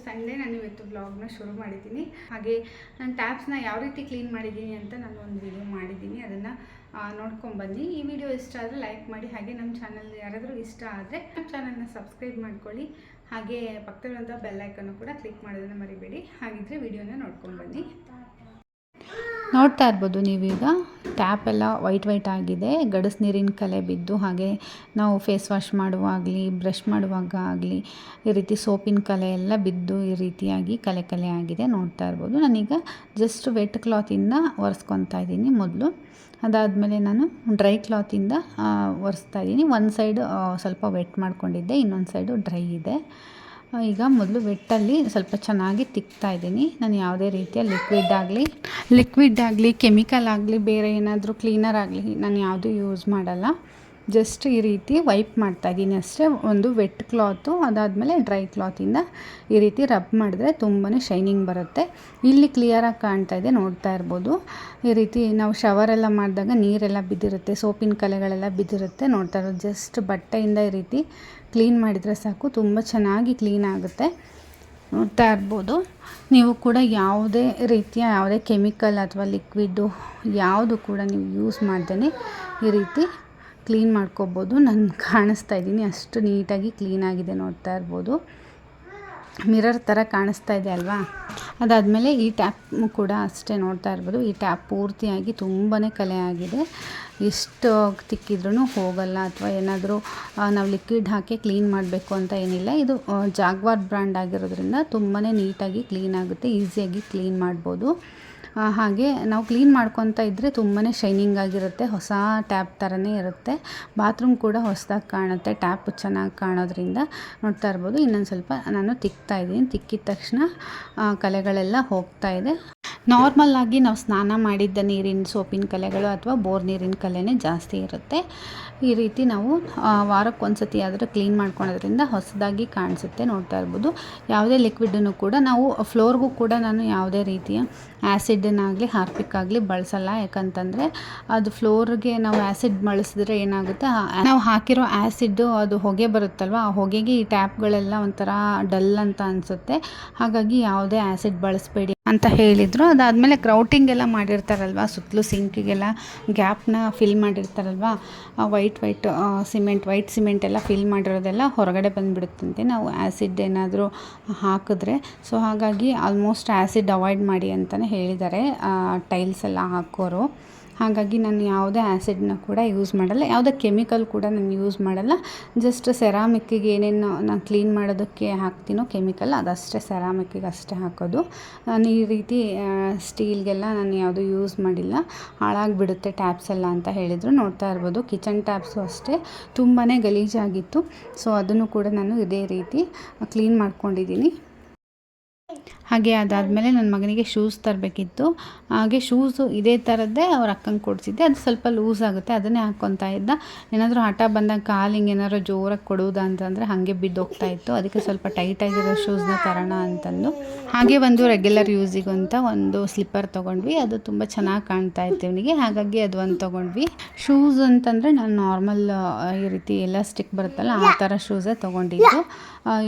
Sunday ನಾನು ಇವತ್ತು ವ್ಲಾಗ್ನ ಶುರು ಮಾಡಿದ್ದೀನಿ. ಹಾಗೆ ನಾನು ಟ್ಯಾಪ್ಸ್ನ ಯಾವ ರೀತಿ ಕ್ಲೀನ್ ಮಾಡಿದ್ದೀನಿ ಅಂತ ನಾನು ಒಂದು ವಿಡಿಯೋ ಮಾಡಿದ್ದೀನಿ, ಅದನ್ನು ನೋಡ್ಕೊಂಬನ್ನಿ. ಈ ವಿಡಿಯೋ ಇಷ್ಟ ಆದರೆ ಲೈಕ್ ಮಾಡಿ, ಹಾಗೆ ನಮ್ಮ ಚಾನಲ್ ಯಾರಾದರೂ ಇಷ್ಟ ಆದರೆ ನಮ್ಮ ಚಾನಲ್ನ ಸಬ್ಸ್ಕ್ರೈಬ್ ಮಾಡ್ಕೊಳ್ಳಿ. ಹಾಗೆ ಪಕ್ಕದಲ್ಲಿರುವಂಥ ಬೆಲ್ ಐಕನ್ನು ಕೂಡ ಕ್ಲಿಕ್ ಮಾಡೋದನ್ನು ಮರಿಬೇಡಿ. ಹಾಗಿದ್ರೆ ವಿಡಿಯೋನ ನೋಡ್ಕೊಂಬನ್ನಿ. ನೋಡ್ತಾ ಇರ್ಬೋದು ನೀವೀಗ ಟ್ಯಾಪ್ ಎಲ್ಲ ವೈಟ್ ಆಗಿದೆ, ಗಡಸು ನೀರಿನ ಕಲೆ ಬಿದ್ದು. ಹಾಗೆ ನಾವು ಫೇಸ್ ವಾಶ್ ಮಾಡುವಾಗಲಿ ಬ್ರಷ್ ಮಾಡುವಾಗ ಆಗಲಿ ಈ ರೀತಿ ಸೋಪಿನ ಕಲೆ ಎಲ್ಲ ಬಿದ್ದು ಈ ರೀತಿಯಾಗಿ ಕಲೆ ಆಗಿದೆ. ನೋಡ್ತಾ ಇರ್ಬೋದು. ನಾನೀಗ ಜಸ್ಟ್ ವೆಟ್ ಕ್ಲಾತಿಂದ ಒರೆಸ್ಕೊತಾ ಇದ್ದೀನಿ ಮೊದಲು. ಅದಾದಮೇಲೆ ನಾನು ಡ್ರೈ ಕ್ಲಾತಿಂದ ಒರೆಸ್ತಾ ಇದ್ದೀನಿ. ಒಂದು ಸೈಡು ಸ್ವಲ್ಪ ವೆಟ್ ಮಾಡ್ಕೊಂಡಿದ್ದೆ, ಇನ್ನೊಂದು ಸೈಡು ಡ್ರೈ ಇದೆ. ಈಗ ಮೊದಲು ವೆಟ್ಟಲ್ಲಿ ಸ್ವಲ್ಪ ಚೆನ್ನಾಗಿ ತಿಕ್ತಾ ಇದ್ದೀನಿ. ನಾನು ಯಾವುದೇ ರೀತಿಯ ಲಿಕ್ವಿಡ್ ಆಗಲಿ ಕೆಮಿಕಲ್ ಆಗಲಿ ಬೇರೆ ಏನಾದರೂ ಕ್ಲೀನರ್ ಆಗಲಿ ನಾನು ಯಾವುದೂ ಯೂಸ್ ಮಾಡಲ್ಲ. ಜಸ್ಟ್ ಈ ರೀತಿ ವೈಪ್ ಮಾಡ್ತಾಯಿದ್ದೀನಿ ಅಷ್ಟೇ. ಒಂದು ವೆಟ್ ಕ್ಲಾತು, ಅದಾದಮೇಲೆ ಡ್ರೈ ಕ್ಲಾತಿಂದ ಈ ರೀತಿ ರಬ್ ಮಾಡಿದ್ರೆ ತುಂಬಾ ಶೈನಿಂಗ್ ಬರುತ್ತೆ. ಇಲ್ಲಿ ಕ್ಲಿಯರಾಗಿ ಕಾಣ್ತಾ ಇದೆ, ನೋಡ್ತಾ ಇರ್ಬೋದು. ಈ ರೀತಿ ನಾವು ಶವರೆಲ್ಲ ಮಾಡಿದಾಗ ನೀರೆಲ್ಲ ಬಿದ್ದಿರುತ್ತೆ, ಸೋಪಿನ ಕಲೆಗಳೆಲ್ಲ ಬಿದ್ದಿರುತ್ತೆ. ನೋಡ್ತಾ ಇರೋದು ಜಸ್ಟ್ ಬಟ್ಟೆಯಿಂದ ಈ ರೀತಿ ಕ್ಲೀನ್ ಮಾಡಿದರೆ ಸಾಕು, ತುಂಬ ಚೆನ್ನಾಗಿ ಕ್ಲೀನ್ ಆಗುತ್ತೆ. ನೋಡ್ತಾ ಇರ್ಬೋದು. ನೀವು ಕೂಡ ಯಾವುದೇ ಕೆಮಿಕಲ್ ಅಥವಾ ಲಿಕ್ವಿಡ್ಡು ಯಾವುದು ಕೂಡ ನೀವು ಯೂಸ್ ಮಾಡ್ದೇ ಈ ರೀತಿ ಕ್ಲೀನ್ ಮಾಡ್ಕೋಬೋದು. ನಾನು ಕಾಣಿಸ್ತಾ ಇದ್ದೀನಿ, ಅಷ್ಟು ನೀಟಾಗಿ ಕ್ಲೀನಾಗಿದೆ. ನೋಡ್ತಾ ಇರ್ಬೋದು, ಮಿರರ್ ಥರ ಕಾಣಿಸ್ತಾ ಇದೆ ಅಲ್ವಾ. ಅದಾದಮೇಲೆ ಈ ಟ್ಯಾಪ್ ಕೂಡ ಅಷ್ಟೇ, ನೋಡ್ತಾ ಇರ್ಬೋದು. ಈ ಟ್ಯಾಪ್ ಪೂರ್ತಿಯಾಗಿ ತುಂಬಾ ಕಲೆ ಆಗಿದೆ. ಎಷ್ಟು ತಿಕ್ಕಿದ್ರೂ ಹೋಗಲ್ಲ, ಅಥವಾ ಏನಾದರೂ ನಾವು ಲಿಕ್ವಿಡ್ ಹಾಕಿ ಕ್ಲೀನ್ ಮಾಡಬೇಕು ಅಂತ ಏನಿಲ್ಲ. ಇದು ಜಾಗ್ವಾರ್ ಬ್ರ್ಯಾಂಡ್ ಆಗಿರೋದ್ರಿಂದ ತುಂಬಾ ನೀಟಾಗಿ ಕ್ಲೀನ್ ಆಗುತ್ತೆ, ಈಸಿಯಾಗಿ ಕ್ಲೀನ್ ಮಾಡ್ಬೋದು. ಹಾಗೆ ನಾವು ಕ್ಲೀನ್ ಮಾಡ್ಕೊತಾ ಇದ್ದರೆ ತುಂಬಾ ಶೈನಿಂಗ್ ಆಗಿರುತ್ತೆ, ಹೊಸ ಟ್ಯಾಪ್ ಥರನೇ ಇರುತ್ತೆ. ಬಾತ್ರೂಮ್ ಕೂಡ ಹೊಸದಾಗಿ ಕಾಣುತ್ತೆ ಟ್ಯಾಪ್ ಚೆನ್ನಾಗಿ ಕಾಣೋದ್ರಿಂದ. ನೋಡ್ತಾ ಇರ್ಬೋದು. ಇನ್ನೊಂದು ಸ್ವಲ್ಪ ನಾನು ತಿಕ್ತಾ ಇದ್ದೀನಿ. ತಿಕ್ಕಿದ ತಕ್ಷಣ ಕಲೆಗಳೆಲ್ಲ ಹೋಗ್ತಾ ಇದೆ. ನಾರ್ಮಲ್ ಆಗಿ ನಾವು ಸ್ನಾನ ಮಾಡಿದ್ದ ನೀರಿನ ಸೋಪಿನ ಕಲೆಗಳು ಅಥವಾ ಬೋರ್ ನೀರಿನ ಕಲೆನೇ ಜಾಸ್ತಿ ಇರುತ್ತೆ. ಈ ರೀತಿ ನಾವು ವಾರಕ್ಕೆ ಒಂದು ಸತಿ ಆದರೂ ಕ್ಲೀನ್ ಮಾಡ್ಕೊಳೋದ್ರಿಂದ ಹೊಸದಾಗಿ ಕಾಣಿಸುತ್ತೆ. ನೋಡ್ತಾ ಇರ್ಬೋದು. ಯಾವುದೇ ಲಿಕ್ವಿಡನ್ನು ಕೂಡ ನಾವು ಫ್ಲೋರ್ಗೂ ಕೂಡ ನಾನು ಯಾವುದೇ ರೀತಿಯ ಆ್ಯಸಿಡನ್ನಾಗಲಿ ಹಾರ್ಪಿಕ್ ಆಗಲಿ ಬಳಸಲ್ಲ. ಯಾಕಂತಂದರೆ ಅದು ಫ್ಲೋರ್ಗೆ ನಾವು ಆ್ಯಸಿಡ್ ಬಳಸಿದ್ರೆ ಏನಾಗುತ್ತೆ, ನಾವು ಹಾಕಿರೋ ಆ್ಯಸಿಡ್ಡು ಅದು ಹೊಗೆ ಬರುತ್ತಲ್ವ, ಆ ಹೊಗೆಗೆ ಈ ಟ್ಯಾಪ್ಗಳೆಲ್ಲ ಒಂಥರ ಡಲ್ ಅಂತ ಅನಿಸುತ್ತೆ. ಹಾಗಾಗಿ ಯಾವುದೇ ಆ್ಯಸಿಡ್ ಬಳಸಬೇಡಿ ಅಂತ ಹೇಳಿದರು. ಅದಾದಮೇಲೆ ಗ್ರೌಟಿಂಗ್ ಎಲ್ಲ ಮಾಡಿರ್ತಾರಲ್ವ, ಸುತ್ತಲೂ ಸಿಂಕಿಗೆಲ್ಲ ಗ್ಯಾಪ್ನ ಫಿಲ್ ಮಾಡಿರ್ತಾರಲ್ವ, ವೈಟ್ ಸಿಮೆಂಟ್ ಎಲ್ಲ ಫಿಲ್ ಮಾಡಿರೋದೆಲ್ಲ ಹೊರಗಡೆ ಬಂದುಬಿಡುತ್ತಂತೆ ನಾವು ಆ್ಯಸಿಡ್ ಏನಾದರೂ ಹಾಕಿದ್ರೆ. ಸೊ ಹಾಗಾಗಿ ಆಲ್ಮೋಸ್ಟ್ ಆ್ಯಸಿಡ್ ಅವಾಯ್ಡ್ ಮಾಡಿ ಅಂತಲೇ ಹೇಳಿದ್ದಾರೆ ಟೈಲ್ಸ್ ಎಲ್ಲ ಹಾಕೋರು. ಹಾಗಾಗಿ ನಾನು ಯಾವುದೇ ಆ್ಯಸಿಡ್ನ ಕೂಡ ಯೂಸ್ ಮಾಡಲ್ಲ, ಯಾವುದೇ ಕೆಮಿಕಲ್ ಕೂಡ ನಾನು ಯೂಸ್ ಮಾಡಲ್ಲ. ಜಸ್ಟ್ ಸೆರಾಮಿಕ್ಕಿಗೆ ಏನೇನು ನಾನು ಕ್ಲೀನ್ ಮಾಡೋದಕ್ಕೆ ಹಾಕ್ತೀನೋ ಕೆಮಿಕಲ್, ಅದಷ್ಟೇ ಸೆರಾಮಿಕ್ಕಿಗೆ ಅಷ್ಟೇ ಹಾಕೋದು. ನಾನು ಈ ರೀತಿ ಸ್ಟೀಲ್ಗೆಲ್ಲ ನಾನು ಯಾವುದೂ ಯೂಸ್ ಮಾಡಿಲ್ಲ, ಹಾಳಾಗಿಬಿಡುತ್ತೆ ಟ್ಯಾಪ್ಸ್ ಎಲ್ಲ ಅಂತ ಹೇಳಿದರು. ನೋಡ್ತಾ ಇರ್ಬೋದು. ಕಿಚನ್ ಟ್ಯಾಪ್ಸು ಅಷ್ಟೇ ತುಂಬಾ ಗಲೀಜಾಗಿತ್ತು. ಸೊ ಅದನ್ನು ಕೂಡ ನಾನು ಇದೇ ರೀತಿ ಕ್ಲೀನ್ ಮಾಡ್ಕೊಂಡಿದ್ದೀನಿ. ಹಾಗೆ ಅದಾದಮೇಲೆ ನನ್ನ ಮಗನಿಗೆ ಶೂಸ್ ತರಬೇಕಿತ್ತು. ಹಾಗೆ ಶೂಸು ಇದೇ ಥರದ್ದೇ ಅವ್ರ ಅಕ್ಕಂಗೆ ಕೊಡಿಸಿದ್ದೆ. ಅದು ಸ್ವಲ್ಪ ಲೂಸ್ ಆಗುತ್ತೆ, ಅದನ್ನೇ ಹಾಕ್ಕೊತಾ ಇದ್ದ. ಏನಾದರೂ ಹಠ ಬಂದಾಗ ಕಾಲಿಂಗೆ ಏನಾದ್ರು ಜೋರಾಗಿ ಕೊಡುವುದಾ ಅಂತಂದರೆ ಹಾಗೆ ಬಿದ್ದೋಗ್ತಾ ಇತ್ತು. ಅದಕ್ಕೆ ಸ್ವಲ್ಪ ಟೈಟಾಗಿರೋ ಶೂಸ್ನ ತರೋಣ ಅಂತಂದು. ಹಾಗೆ ಒಂದು ರೆಗ್ಯುಲರ್ ಯೂಸಿಗೆ ಅಂತ ಒಂದು ಸ್ಲಿಪ್ಪರ್ ತೊಗೊಂಡ್ವಿ. ಅದು ತುಂಬ ಚೆನ್ನಾಗಿ ಕಾಣ್ತಾ ಇತ್ತು ಇವನಿಗೆ, ಹಾಗಾಗಿ ಅದು ಒಂದು ತೊಗೊಂಡ್ವಿ. ಶೂಸ್ ಅಂತಂದರೆ ನಾನು ನಾರ್ಮಲ್ ಈ ರೀತಿ ಎಲಾಸ್ಟಿಕ್ ಬರುತ್ತಲ್ಲ ಆ ಥರ ಶೂಸೇ ತೊಗೊಂಡಿದ್ದು.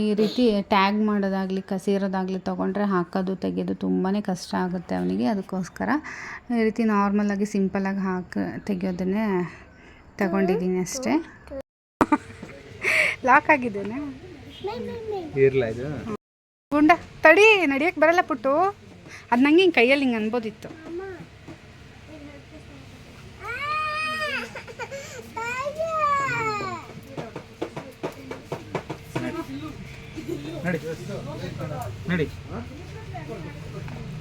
ಈ ರೀತಿ ಟ್ಯಾಗ್ ಮಾಡೋದಾಗಲಿ ಕಸಿರೋದಾಗಲಿ ತೊಗೊಂಡ್ರೆ ಹಾಕೋದು ತೆಗೆಯೋದು ತುಂಬಾ ಕಷ್ಟ ಆಗುತ್ತೆ ಅವನಿಗೆ. ಅದಕ್ಕೋಸ್ಕರ ಈ ರೀತಿ ನಾರ್ಮಲಾಗಿ ಸಿಂಪಲಾಗಿ ತೆಗೆಯೋದನ್ನೇ ತಗೊಂಡಿದ್ದೀನಿ ಅಷ್ಟೇ. ಲಾಕ್ ಆಗಿದ್ದೇನೆ ಗುಂಡ ತಡಿ, ನಡಿಯೋಕ್ಕೆ ಬರಲ್ಲ ಪುಟ್ಟು. ಅದು ನಂಗೆ ಹಿಂಗೆ ಕೈಯಲ್ಲಿ ಹಿಂಗೆ ಅನ್ಬೋದಿತ್ತು.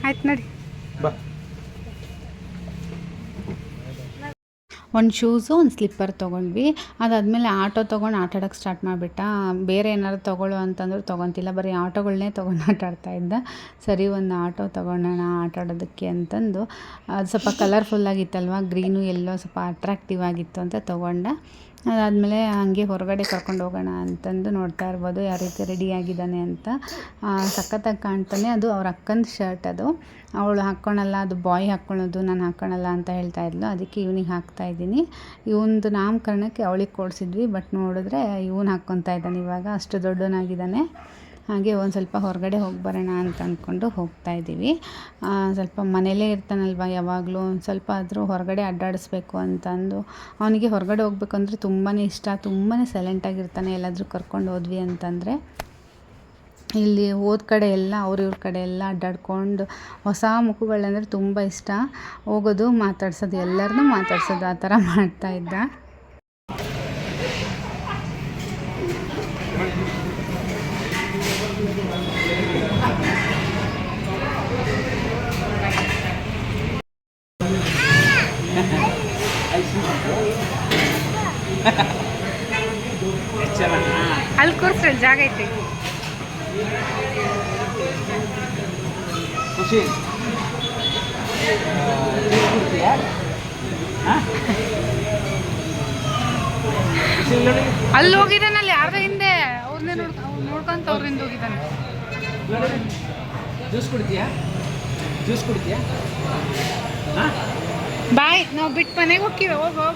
ಆಯ್ತು ನಡಿ ಬಾ. ಒಂದು ಶೂಸು ಒಂದು ಸ್ಲಿಪ್ಪರ್ ತೊಗೊಂಡ್ವಿ. ಅದಾದಮೇಲೆ ಆಟೋ ತೊಗೊಂಡು ಆಟ ಆಡೋಕ್ಕೆ ಸ್ಟಾರ್ಟ್ ಮಾಡಿಬಿಟ್ಟ. ಬೇರೆ ಏನಾದ್ರು ತೊಗೊಳ್ಳೋ ಅಂತಂದ್ರೆ ತೊಗೊತಿಲ್ಲ, ಬರೀ ಆಟೋಗಳನ್ನೇ ತೊಗೊಂಡು ಆಟ ಆಡ್ತಾಯಿದ್ದ. ಸರಿ ಒಂದು ಆಟೋ ತೊಗೊಳ್ಳೋಣ ಆಟ ಆಡೋದಕ್ಕೆ ಅಂತಂದು. ಅದು ಸ್ವಲ್ಪ ಕಲರ್ಫುಲ್ಲಾಗಿತ್ತಲ್ವ, ಗ್ರೀನು ಎಲ್ಲೋ ಸ್ವಲ್ಪ ಅಟ್ರಾಕ್ಟಿವ್ ಆಗಿತ್ತು ಅಂತ ತೊಗೊಂಡ. ಅದಾದಮೇಲೆ ಹಾಗೆ ಹೊರಗಡೆ ಕರ್ಕೊಂಡು ಹೋಗೋಣ ಅಂತಂದು ನೋಡ್ತಾ ಇರ್ಬೋದು ಯಾವ ರೀತಿ ರೆಡಿಯಾಗಿದ್ದಾನೆ ಅಂತ. ಸಖತ್ತಾಗಿ ಕಾಣ್ತಾನೆ. ಅದು ಅವ್ರ ಅಕ್ಕನ ಶರ್ಟ್ ಅದು. ಅವಳು ಹಾಕ್ಕೊಳಲ್ಲ, ಅದು ಬಾಯ್ ಹಾಕ್ಕೊಳ್ಳೋದು, ನಾನು ಹಾಕ್ಕೊಳಲ್ಲ ಅಂತ ಹೇಳ್ತಾ ಇದ್ಲು. ಅದಕ್ಕೆ ಇವನಿಗೆ ಹಾಕ್ತಾಯಿದ್ದೀನಿ. ಇವನದು ನಾಮಕರಣಕ್ಕೆ ಅವಳಿಗೆ ಕೊಡಿಸಿದ್ವಿ. ಬಟ್ ನೋಡಿದ್ರೆ ಇವನು ಹಾಕ್ಕೊತಾ ಇದ್ದಾನೆ ಇವಾಗ, ಅಷ್ಟು ದೊಡ್ಡವನಾಗಿದ್ದಾನೆ. ಹಾಗೆ ಒಂದು ಸ್ವಲ್ಪ ಹೊರಗಡೆ ಹೋಗಿ ಬರೋಣ ಅಂತ ಅಂದ್ಕೊಂಡು ಹೋಗ್ತಾಯಿದ್ದೀವಿ. ಸ್ವಲ್ಪ ಮನೇಲೇ ಇರ್ತಾನಲ್ವ ಯಾವಾಗಲೂ, ಒಂದು ಸ್ವಲ್ಪ ಆದರೂ ಹೊರಗಡೆ ಅಡ್ಡಾಡಿಸ್ಬೇಕು ಅಂತಂದು. ಅವನಿಗೆ ಹೊರಗಡೆ ಹೋಗ್ಬೇಕು ಅಂದರೆ ತುಂಬಾ ಇಷ್ಟ, ತುಂಬಾ ಸೈಲೆಂಟಾಗಿರ್ತಾನೆ. ಎಲ್ಲಾದರೂ ಕರ್ಕೊಂಡು ಹೋದ್ವಿ ಅಂತಂದರೆ ಇಲ್ಲಿ ಹೋದ ಕಡೆ ಎಲ್ಲ ಅವ್ರ ಕಡೆ ಎಲ್ಲ ಅಡ್ಡಾಡ್ಕೊಂಡು ಹೊಸ ಮುಖಗಳಂದರೆ ತುಂಬ ಇಷ್ಟ. ಹೋಗೋದು, ಮಾತಾಡ್ಸೋದು, ಎಲ್ಲರನ್ನೂ ಮಾತಾಡ್ಸೋದು, ಆ ಥರ ಮಾಡ್ತಾಯಿದ್ದ. ಅಲ್ಲಿ ಕೂರ್ಸ್ರಲ್ಲಿ ಜಾಗ ಐತಿ. ಖುಷಿ ಅಲ್ಲಿ ಹೋಗಿದ್ದಾನಲ್ಲಿ ಯಾರ್ದ ಹಿಂದೆ ಅವ್ರನ್ನೇ ನೋಡ್ಕೊಂತ ಅವ್ರಿಂದ ಹೋಗಿದ್ದಾನೆ. ಜ್ಯೂಸ್ ಕುಡಿತೀಯಾ? ಜ್ಯೂಸ್ ಕುಡಿತೀಯಾ? ಬಾಯ್, ನಾವು ಬಿಟ್ಟು ಮನೆಗೆ ಹೋಗ್ತೀವಿ. ಹೋಗಿ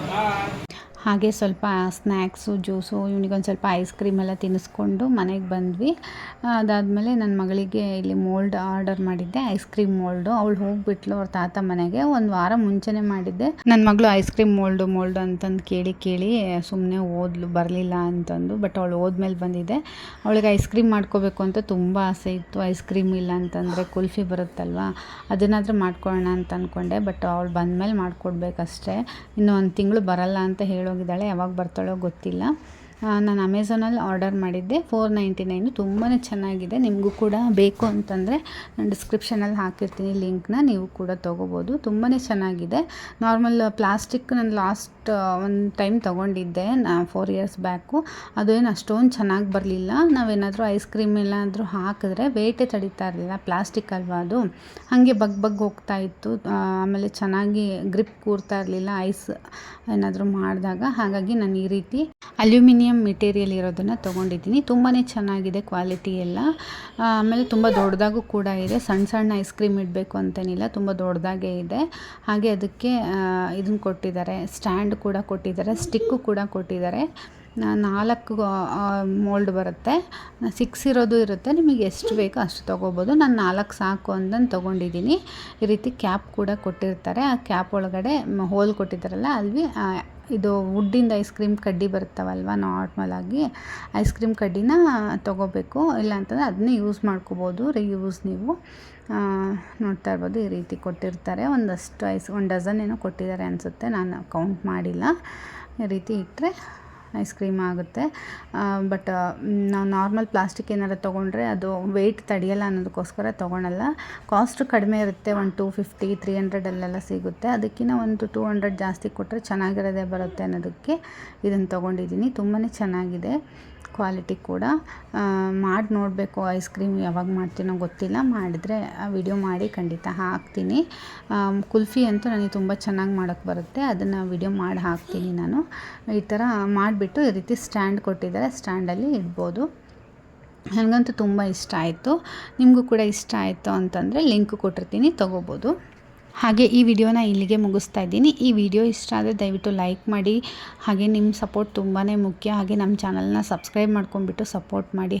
ಹಾಗೆ ಸ್ವಲ್ಪ ಸ್ನ್ಯಾಕ್ಸು, ಜ್ಯೂಸು, ಇವನಿಗೊಂದು ಸ್ವಲ್ಪ ಐಸ್ ಕ್ರೀಮ್ ಎಲ್ಲ ತಿನ್ನಿಸ್ಕೊಂಡು ಮನೆಗೆ ಬಂದ್ವಿ. ಅದಾದಮೇಲೆ ನನ್ನ ಮಗಳಿಗೆ ಇಲ್ಲಿ ಮೋಲ್ಡ್ ಆರ್ಡರ್ ಮಾಡಿದ್ದೆ, ಐಸ್ ಕ್ರೀಮ್ ಮೋಲ್ಡು. ಅವಳು ಹೋಗಿಬಿಟ್ಲು ಅವ್ರ ತಾತ ಮನೆಗೆ. ಒಂದು ವಾರ ಮುಂಚೆನೇ ಮಾಡಿದ್ದೆ. ನನ್ನ ಮಗಳು ಐಸ್ ಕ್ರೀಮ್ ಮೋಲ್ಡು ಅಂತಂದು ಕೇಳಿ ಸುಮ್ಮನೆ ಓದ್ಲು, ಬರಲಿಲ್ಲ ಅಂತಂದು. ಬಟ್ ಅವಳು ಹೋದ್ಮೇಲೆ ಬಂದಿದ್ದೆ. ಅವಳಿಗೆ ಐಸ್ ಕ್ರೀಮ್ ಮಾಡ್ಕೋಬೇಕು ಅಂತ ತುಂಬ ಆಸೆ ಇತ್ತು. ಐಸ್ ಕ್ರೀಮ್ ಇಲ್ಲ ಅಂತಂದರೆ ಕುಲ್ಫಿ ಬರುತ್ತಲ್ವ, ಅದನ್ನಾದರೂ ಮಾಡ್ಕೊಳ್ಳೋಣ ಅಂತ ಅಂದ್ಕೊಂಡೆ. ಬಟ್ ಅವಳು ಬಂದಮೇಲೆ ಮಾಡಿಕೊಡ್ಬೇಕಷ್ಟೇ. ಇನ್ನು ಒಂದು ತಿಂಗಳು ಬರಲ್ಲ ಅಂತ ಹೋಗಿದ್ದಾಳೆ. ಯಾವಾಗ ಬರ್ತಾಳೋ ಗೊತ್ತಿಲ್ಲ. ನಾನು ಅಮೆಝಾನಲ್ಲಿ ಆರ್ಡರ್ ಮಾಡಿದ್ದೆ. 499 ತುಂಬಾ ಚೆನ್ನಾಗಿದೆ. ನಿಮಗೂ ಕೂಡ ಬೇಕು ಅಂತಂದರೆ ನಾನು ಡಿಸ್ಕ್ರಿಪ್ಷನಲ್ಲಿ ಹಾಕಿರ್ತೀನಿ ಲಿಂಕ್ನ, ನೀವು ಕೂಡ ತೊಗೋಬೋದು. ತುಂಬಾ ಚೆನ್ನಾಗಿದೆ. ನಾರ್ಮಲ್ ಪ್ಲಾಸ್ಟಿಕ್ ನಾನು ಲಾಸ್ಟ್ ಒಂದು ಟೈಮ್ ತೊಗೊಂಡಿದ್ದೆ 4 years ಬ್ಯಾಕು. ಅದು ಏನು ಅಷ್ಟೊಂದು ಚೆನ್ನಾಗಿ ಬರಲಿಲ್ಲ. ನಾವೇನಾದರೂ ಐಸ್ ಕ್ರೀಮ್ ಎಲ್ಲಾದರೂ ಹಾಕಿದ್ರೆ ವೇಟೇ ತಡೀತಾ ಇರಲಿಲ್ಲ, ಪ್ಲಾಸ್ಟಿಕ್ ಅಲ್ವಾ ಅದು, ಹಾಗೆ ಬಗ್ ಹೋಗ್ತಾ ಇತ್ತು. ಆಮೇಲೆ ಚೆನ್ನಾಗಿ ಗ್ರಿಪ್ ಕೂರ್ತಾ ಇರಲಿಲ್ಲ ಐಸ್ ಏನಾದರೂ ಮಾಡಿದಾಗ. ಹಾಗಾಗಿ ನಾನು ಈ ರೀತಿ ಅಲ್ಯೂಮಿನಿಯಂ ಮೆಟೀರಿಯಲ್ ಇರೋದನ್ನು ತೊಗೊಂಡಿದ್ದೀನಿ. ತುಂಬಾ ಚೆನ್ನಾಗಿದೆ ಕ್ವಾಲಿಟಿ ಎಲ್ಲ. ಆಮೇಲೆ ತುಂಬ ದೊಡ್ಡದಾಗೂ ಕೂಡ ಇದೆ. ಸಣ್ಣ ಐಸ್ ಕ್ರೀಮ್ ಇಡಬೇಕು ಅಂತೇನಿಲ್ಲ, ತುಂಬ ದೊಡ್ಡದಾಗೇ ಇದೆ. ಹಾಗೆ ಅದಕ್ಕೆ ಇದನ್ನು ಕೊಟ್ಟಿದ್ದಾರೆ, ಸ್ಟ್ಯಾಂಡ್ ಕೂಡ ಕೊಟ್ಟಿದ್ದಾರೆ, ಸ್ಟಿಕ್ಕು ಕೂಡ ಕೊಟ್ಟಿದ್ದಾರೆ. 4 ಮೋಲ್ಡ್ ಬರುತ್ತೆ. 6 ಇರೋದು ಇರುತ್ತೆ, ನಿಮಗೆ ಎಷ್ಟು ಬೇಕೋ ಅಷ್ಟು ತೊಗೋಬೋದು. ನಾನು 4 ಸಾಕು ಅಂತಂದು ತೊಗೊಂಡಿದ್ದೀನಿ. ಈ ರೀತಿ ಕ್ಯಾಪ್ ಕೂಡ ಕೊಟ್ಟಿರ್ತಾರೆ. ಆ ಕ್ಯಾಪ್ ಒಳಗಡೆ ಹೋಲ್ ಕೊಟ್ಟಿದ್ದಾರಲ್ಲ, ಅಲ್ಲಿ ಇದು ವುಡ್ಡಿಂದ ಐಸ್ ಕ್ರೀಮ್ ಕಡ್ಡಿ ಬರುತ್ತವಲ್ವ, ನಾರ್ಮಲಾಗಿ ಐಸ್ ಕ್ರೀಮ್ ಕಡ್ಡಿನ ತೊಗೋಬೇಕು. ಇಲ್ಲ ಅಂತಂದರೆ ಅದನ್ನೇ ಯೂಸ್ ಮಾಡ್ಕೋಬೋದು, ರೀಯೂಸ್ ನೀವು. ನೋಡ್ತಾ ಇರ್ಬೋದು, ಈ ರೀತಿ ಕೊಟ್ಟಿರ್ತಾರೆ. ಒಂದಷ್ಟು ಒಂದು ಡಜನ್ ಏನೋ ಕೊಟ್ಟಿದ್ದಾರೆ ಅನಿಸುತ್ತೆ, ನಾನು ಕೌಂಟ್ ಮಾಡಿಲ್ಲ. ಈ ರೀತಿ ಇಟ್ಟರೆ ಐಸ್ ಕ್ರೀಮ್ ಆಗುತ್ತೆ. ಬಟ್ ನಾವು ನಾರ್ಮಲ್ ಪ್ಲಾಸ್ಟಿಕ್ ಏನಾರು ತೊಗೊಂಡ್ರೆ ಅದು ವೆಯ್ಟ್ ತಡೆಯಲ್ಲ ಅನ್ನೋದಕ್ಕೋಸ್ಕರ ತೊಗೊಳಲ್ಲ. ಕಾಸ್ಟ್ ಕಡಿಮೆ ಇರುತ್ತೆ, ಒಂದು 250 300 ಸಿಗುತ್ತೆ. ಅದಕ್ಕಿಂತ ಒಂದು 200 ಜಾಸ್ತಿ ಕೊಟ್ಟರೆ ಚೆನ್ನಾಗಿರೋದೇ ಬರುತ್ತೆ ಅನ್ನೋದಕ್ಕೆ ಇದನ್ನು ತೊಗೊಂಡಿದ್ದೀನಿ. ತುಂಬಾ ಚೆನ್ನಾಗಿದೆ ಕ್ವಾಲಿಟಿ ಕೂಡ. ಮಾಡಿ ನೋಡಬೇಕು. ಐಸ್ ಕ್ರೀಮ್ ಯಾವಾಗ ಮಾಡ್ತೀನೋ ಗೊತ್ತಿಲ್ಲ, ಮಾಡಿದರೆ ವಿಡಿಯೋ ಮಾಡಿ ಖಂಡಿತ ಹಾಕ್ತೀನಿ. ಕುಲ್ಫಿ ಅಂತೂ ನನಗೆ ತುಂಬ ಚೆನ್ನಾಗಿ ಮಾಡೋಕ್ಕೆ ಬರುತ್ತೆ, ಅದನ್ನು ವಿಡಿಯೋ ಮಾಡಿ ಹಾಕ್ತೀನಿ ನಾನು. ಈ ಥರ ಮಾಡಿಬಿಟ್ಟು ಈ ರೀತಿ ಸ್ಟ್ಯಾಂಡ್ ಕೊಟ್ಟಿದ್ದಾರೆ, ಸ್ಟ್ಯಾಂಡಲ್ಲಿ ಇಡ್ಬೋದು. ನನಗಂತೂ ತುಂಬ ಇಷ್ಟ ಆಯಿತು. ನಿಮಗೂ ಕೂಡ ಇಷ್ಟ ಆಯಿತು ಅಂತಂದರೆ ಲಿಂಕ್ ಕೊಟ್ಟಿರ್ತೀನಿ, ತೊಗೋಬೋದು. ಹಾಗೆ ಈ ವಿಡಿಯೋನ ಇಲ್ಲಿಗೆ ಮುಗಿಸ್ತಾ ಇದ್ದೀನಿ. ಈ ವಿಡಿಯೋ ಇಷ್ಟ ಆದರೆ ದಯವಿಟ್ಟು ಲೈಕ್ ಮಾಡಿ. ಹಾಗೆ ನಿಮ್ಮ ಸಪೋರ್ಟ್ ತುಂಬಾ ಮುಖ್ಯ. ಹಾಗೆ ನಮ್ಮ ಚಾನಲ್ನ ಸಬ್ಸ್ಕ್ರೈಬ್ ಮಾಡ್ಕೊಂಡ್ಬಿಟ್ಟು ಸಪೋರ್ಟ್ ಮಾಡಿ.